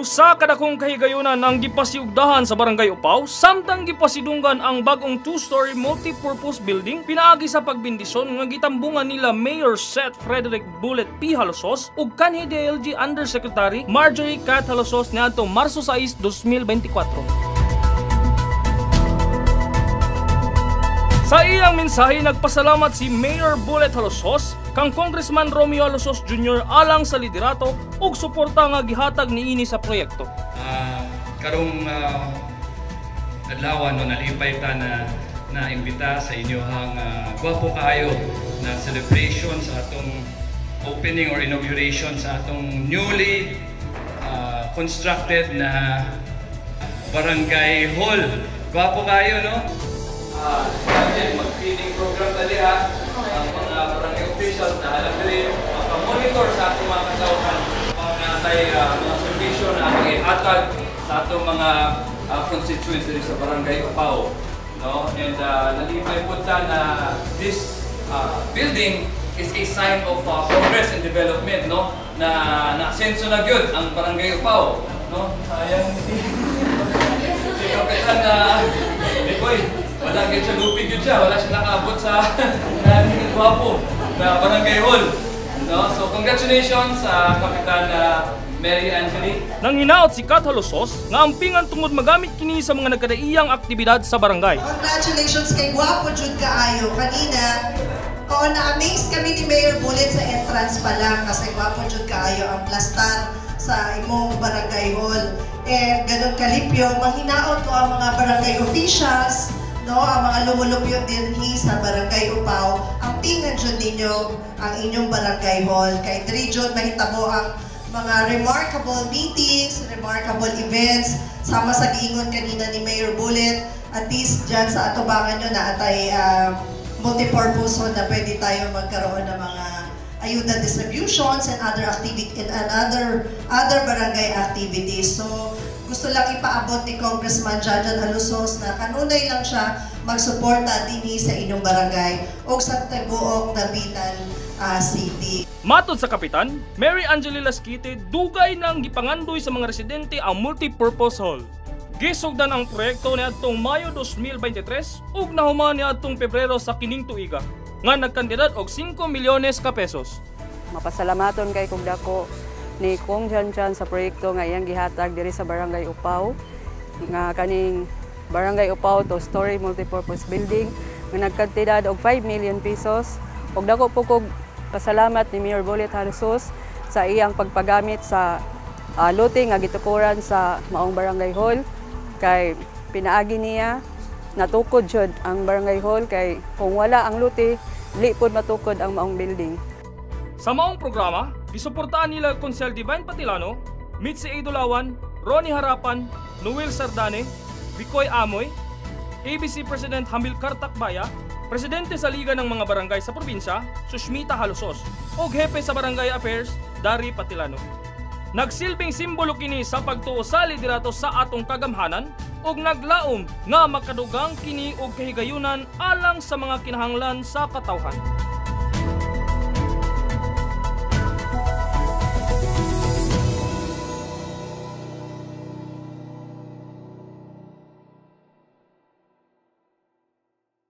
Usa ka dakong kahigayunan ang gipasiugdahan sa Barangay Upaw samtang gipasidunggan ang bagong 2-story multi-purpose building pinaagi sa pagbindisyon nga gitambungan nila Mayor Seth Frederick Bullet P. Halosos ug kanhi DILG Undersecretary Marjorie Cat Halosos niadtong Marso 6, 2024. Sa iyang mensahe, nagpasalamat si Mayor Bullet Halosos kang Congressman Romeo Halosos Jr. alang sa liderato ug suporta nga gihatag niini sa proyekto. Karong adlaw no nalipay ta na imbita sa inyohang gwapo kayo na celebration sa atong opening or inauguration sa atong newly constructed na barangay hall. Gwapo kayo, no? Mag-feeding program tali ha, ang mga barangay officials na alam dali monitor sa atong mga kasauhan, mga servisyo na ating ihatag sa atong mga constituents dali sa Barangay Upaw. No? And nalipay po ta na this building is a sign of progress and development, no? Na-asenso na gyud ang Barangay Upaw. No? Sayang si Kapitan Ikoy. Wala siya lupig yun siya, wala siya nakaabot sa gwapo na barangay hall. No? So congratulations sa Kapitan Mary Angelique. Nang hinaot si Cat Halosos nga ampingan tungod magamit kini sa mga nagkadaiyang aktibidad sa barangay. Congratulations kay gwapo jud kaayo kanina. Oo, na-amaze kami ni Mayor Bullet sa entrance pa lang kasi gwapo jud kaayo ang plastar sa imong barangay hall. And ganun kalipyo, manghinaot ko ang mga barangay officials, no, ang mga lumulupyo din sa Barangay Upaw, ang pingan dyan ninyo ang inyong barangay hall. Kay diri dyan mahitabo ang mga remarkable meetings, remarkable events, sama sa giingon kanina ni Mayor Bullet, at least dyan sa atubangan nyo na atay multi-purpose hall na pwede tayo magkaroon ng mga ayuda distributions and other activity and other barangay activities. So, gusto lang ipaabot ni Congressman Jajan Halosos na kanunay lang siya magsuporta dinhi sa inyong barangay o sa Taguog na Bitan City. Matod sa Kapitan, Mary Angelique Lasquite, dugay nang gipangandoy sa mga residente ang multi-purpose hall. Gisugdan ang proyekto niadtong Mayo 2023 ug nahuman niadtong Pebrero sa kining tuiga nga nagkandidat og 5 milyones ka pesos. Mapasalamaton kay kog dako ni Kong Janjan sa proyekto nga iyang gihatag diri sa Barangay Upaw nga kaning Barangay Upaw 2-story multipurpose building nga nagkantidad og 5 million pesos. Og dako po kog pasalamat ni Mayor Bullet Halosos sa iyang pagpagamit sa lote nga gitukuran sa maong barangay hall kay pinaagi niya natukod jud ang barangay hall kay kung wala ang lote li pod matukod ang maong building. Sa maong programa, gisuportahan nila Consel Divine Patilano, Mitzi Idolawan, Ronnie Harapan, Noel Sardane, Vicoy Amoy, ABC President Hamilcar Takbaya, Presidente sa Liga ng mga Barangay sa probinsya, Sushmita Halosos, ug Hepe sa Barangay Affairs, Dari Patilano. Nagsilbing simbolo kini sa pagtuo sa liderato sa atong kagamhanan ug naglaom nga makadugang kini og kahigayunan alang sa mga kinahanglan sa katawhan.